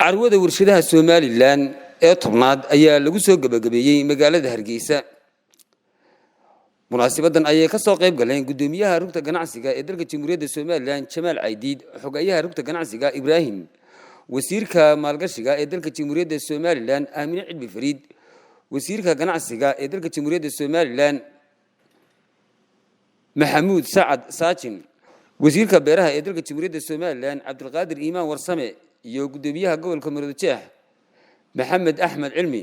carwada warshadaha Somaliland ee tobnaad ayaa lagu soo gabagabeeyay magaalada Hargeysa. Munaasabaddan ayay ka soo qayb galeen gudoomiyaha rugta ganacsiga ee dalka Jamhuuriyadda Somaliland Jamaal Caydiid, xogayaha rugta ganacsiga Ibrahim, wasiirka maalgashiga ee dalka Jamhuuriyadda Somaliland Aamine Cilmi Fariid, wasiirka ganacsiga ee dalka Jamhuuriyadda Somaliland Maxamuud Saacad Saajin, wasiirka beeraha ee dalka Jamhuuriyadda Somaliland Cabdulqaadir Iimaan Warsame iyo gudoomiyaha gobolka Maroodijeex Maxamed Axmed Cilmi.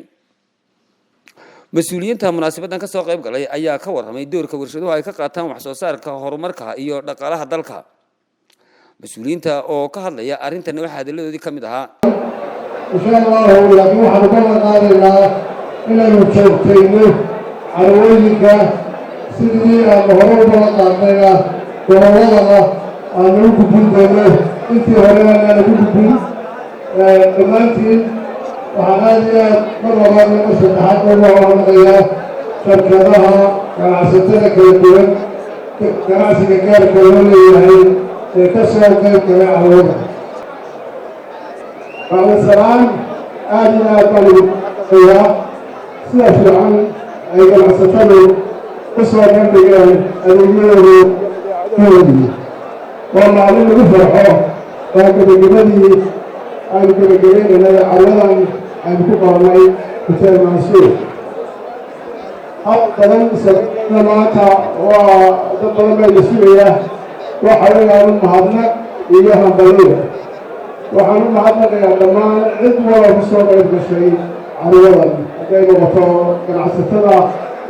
Mas'uuliyiinta munaasabaddan ka soo qayb galay ayaa ka warramay doorka warshaduhu ay ka qaataan wax soo saarka horumarka iyo dhaqaalaha dalka. Mas'uuliyiinta oo ka hadlaya arrintan waxa hadaladoodii ka mid ahaa insha Allah laakiin waxaan ka qaadanaa inaynu joogtayno carwooyinka sidii aan hore uga qaadnayna gobolladana aan ugu gudbin doono intii hore aan ugu gudbin dhammaantiin waxaan aad iyo aad mar labaad iyo mar saddexaad uga hormarayaa shirkadaha ganacsatada kala duwan ganacsiga gaarka loo leeyahay ee ka soo qayb galay carwada. Salaan aad iyo aad baan ugu qeexayaa sida fiican ay ganacsatadu u soo bandhigeen adeegyadooda koodii. waa maalin lagu farxo waa gabagabadii aynu gabagabeynayna carwadan aynu ku qabanay Hotel Mansour. hal badan sababna maanta waa dad badan baa la sugayaa waxa weeyaan mahadnaq iyo hambalyo. waxaan u mahadnaqayaa dhammaan cid walba ku soo qayb gashay carwadan, hadday noqoto ganacsatada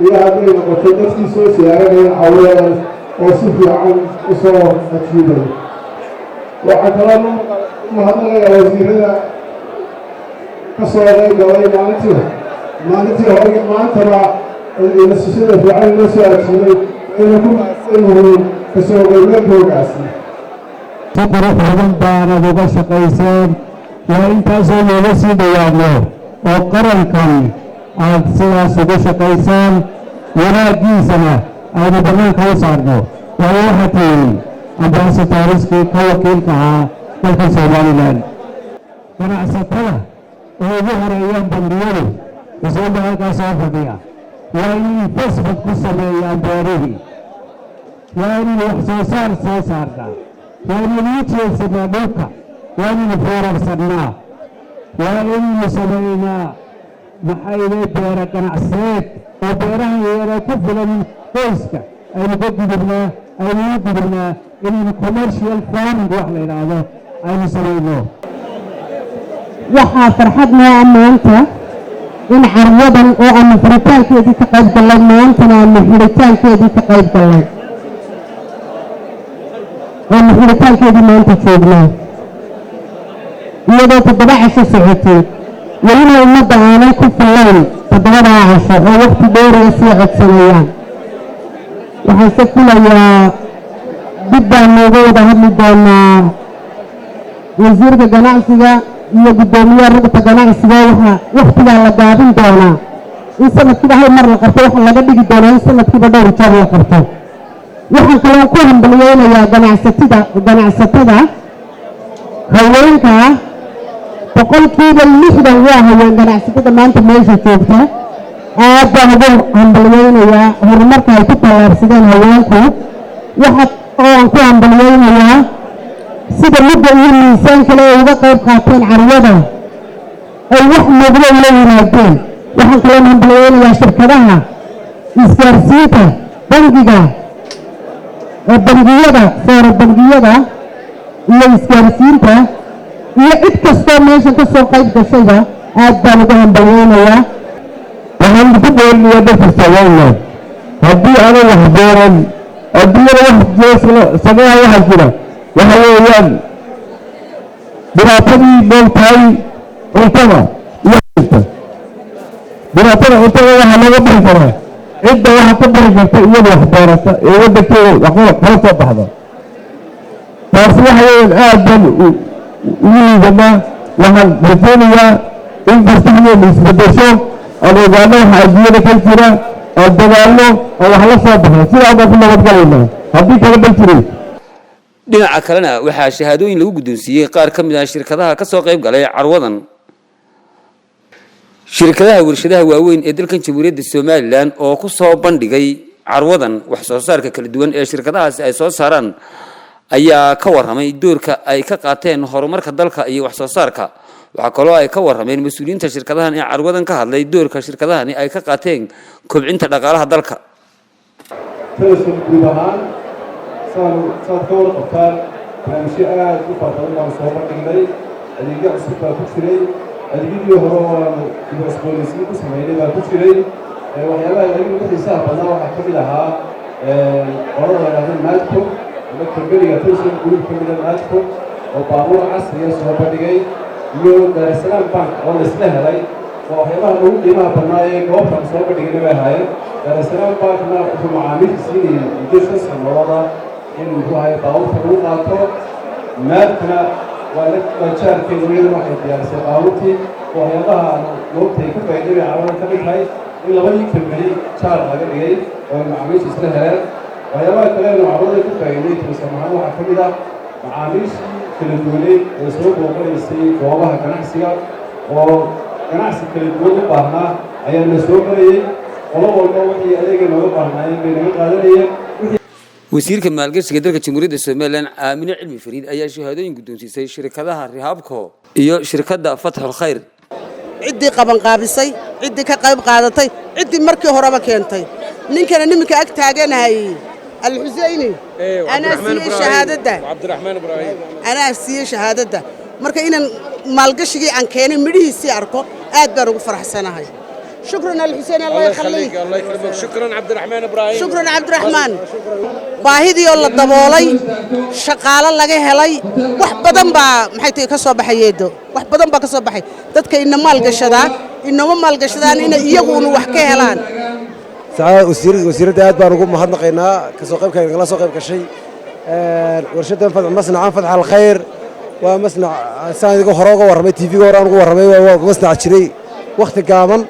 iyo hadday noqoto dadkii soo siyaaranaya carwadan oo si fiican u soo ajiibay. waxaan kaloo u mahadnaqayaa wasiirada ka soo qayb galay maalintii hore maantaba nasashada fiican loo soo ajiibay inay ku mahadsan yihiin ka soo qaybgalkoogaasi. si qurux badan baanad uga shaqayseen waa intaasoo looga sii dhawaano oo qarankan aad sidaas uga shaqaysaan wanaaggiisana aynu bannaanka u saarno. waayo waxaa tihiin ambaasadaariskii ka wakiilka ahaa dalka Somaliland. ganacsatada oo ugu horeeyaan bangiyadu wasiirda halkaas soo fadhiya waa inay fasfad ku sameeyaan beerihii, waa inay wax soo saar soo saarnaa, waa inaynu u jeedsanaa dhulka, waa inaynu foorarsanaa, waa inaynu samaynaa maxayday beera ganacsiyeed oo beeraha yaryar ku filan qoyska aynu ka gudubnaa aynu u gudubnaa inaynu commercial farming wax la yidhaahdo aynu samayno. waxaa farxad noo ah maanta in carwadan oo aanu furitaankeedii ka qayb gallay maantana aanu xidhitaankeedii ka qayb gallay waanu xidhitaankeedii maanta joognaa iyadoo 7 casho socotay welina ummadda aanay ku filayn 7 casho oo waqti dheeriya sii codsanayaan. waxaan se filayaa dib baanu uga wada hadli doonaa wasiirka ganacsiga iyo gudoomiyaha rugta ganacsiga. waxaa waqtigaa la gaabin doonaa in sanadkiiba hal mar la qabto, waxaa laga dhigi doonaa in sanadkiiba dhowr jeer la qabto. waxaan kaloo ku hambaliyeynayaa ganacsatada haweenka boqolkiiba 60 waa haween ganacsatada maanta meesha joogta. aad baan ugu hambaliyeynayaa horumarka ay ku tallaabsadeen haweenku. waxa oo aan ku hambaliyeynayaa sida mudda iyo miisaan kale ay uga qayb qaateen carwada ay wax muuqda ula yimaadeen. waxaan kaloo hambaliyeynayaa shirkadaha isgaarsiinta, bangiyada foora bangiyada iyo isgaarsiinta iyo cid kastoo meesha ka soo qayb gashayba aad baan ugu hambaliyeynayaa. waxaan ku dheelinayaa dadka Somaliland haddii aanay wax beeran adduunyada wax sameeya waxa jira waxa weeyaan dhibaatadii mooltahay cuntada iyo dhibaatada cuntada waxaa laga bixi karaa cidda waxa ka bixi karta iyada wax beerata ee waddankeeda waxqalab kala soo baxda. taasi waxa weeyaan aad baan ugu liidanaa. waxaan rajaynayaa in farsahdeenu isbedesho aan ogaano waxa adduunyada ka jira aan dadaalno oo wax la soo baxno sidaa baan ku nabadgalaynaa haddii kala dhan jiray. dhinaca kalena waxaa shahaadooyin lagu guddoonsiiyey qaar ka mid ah shirkadaha ka soo qayb galay carwadan shirkadaha warshadaha waaweyn ee dalkan Jamhuuriyadda Soomaaliland oo ku soo bandhigay carwadan wax soo saarka kala duwan ee shirkadahaasi ay soo saaraan ayaa ka warramay doorka ay ka qaateen horumarka dalka iyo wax soo saarka waxa kale oo ay ka warrameen mas'uuliyiinta shirkadahan ee carwadan ka hadlay doorka shirkadahani ay ka qaateen kobcinta dhaqaalaha dalka تلسل جروبان صار كور قطار مشاء جفاف الله صوبر كلي اللي جاء سبب كشري اللي جدي هو الاسبوعيسي اسماعيلي ما كشري وحيلا اللي بدي سافر أنا وحكي لها والله هذا مالكم لكن بيجي تلسل جروب كمل مالكم وبامور عصري صوبر جاي يوم دار السلام بانك والله سنة هاي وحيلا هو ديما بناي قوم صوبر جاي نبهاي دار السلام بانك ما في معامل سيني يجلس الموضوع إنه هو هاي باور فروق عطو مالكنا ولا شهر كيلومتر واحد يعني سباوتي وهي الله نقطة كيف يدري عوض كم هاي إلا بيجي كملي شهر هذا جاي ومعامل سنة وهي الله كلام عوض كيف يدري تسمعه وحكمله معامل كل الدولة وسوق وقول يصير جوابها كناحسيا وكناحسي كل الدولة بارنا أيام السوق اللي والله وحي أديك النور بارنا يبين قادرية wasiirka maalgashiga dalka Jamhuuriyadda Soomaaliland Aamine Cilmi Fariid ayaa shahaadooyin guddoonsiisay shirkadaha Rihabco iyo shirkadda Fathul Khayr ciddii qaban qaabisay ciddii ka qayb qaadatay ciddii markii horeba keentay ninkana nimanka ag taaganahay Al-Husayni ana siiyay shahaadada Abdurrahman Ibrahim ana siiyay shahaadada marka inaan maalgashigii aan keenay midhiisii arko aad baan ugu faraxsanahay شكرا الحسين الله يخليك الله يكرمك شكرا عبد الرحمن ابراهيم شكرا عبد الرحمن باهيدي oo la daboolay shaqaale laga helay wax badan baa maxay tahay ka soo baxayeedo wax badan baa ka soo baxay dadka inna maalgashadaan in iyagu wax ka helaan saacad wasiirada aad baan ugu mahadnaqaynaa ka soo qaybka la soo qayb gashay warshada masnacan Fath al Khayr waa masnac saadiga hore uga warramay TV-ga hore aan ugu warramay waa masnac jiray waqti gaaban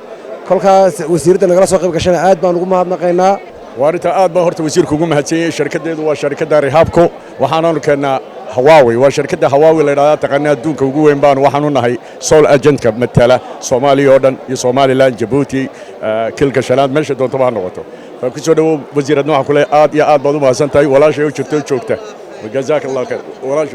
kolkaas wasiirada nagala soo qayb gashana aad baan ugu mahadnaqaynaa waarinta aad baa horta wasiirku ugu mahadsanyahay shirkadeedu waa shirkadda Rihabco waxaanu keenaa Huawei waa shirkadda Huawei la yiraahdo taqaanaa adduunka ugu weyn baan waxaanu nahay sole agent-ka matala Soomaaliya oo dhan iyo Somaliland Djibouti kilka shanaad meesha doonto baa noqoto ku soo dhawo wasiiradna waxa kule aad iyo aad baad u mahadsantahay walaashay u jirto joogta jazakallahu khayr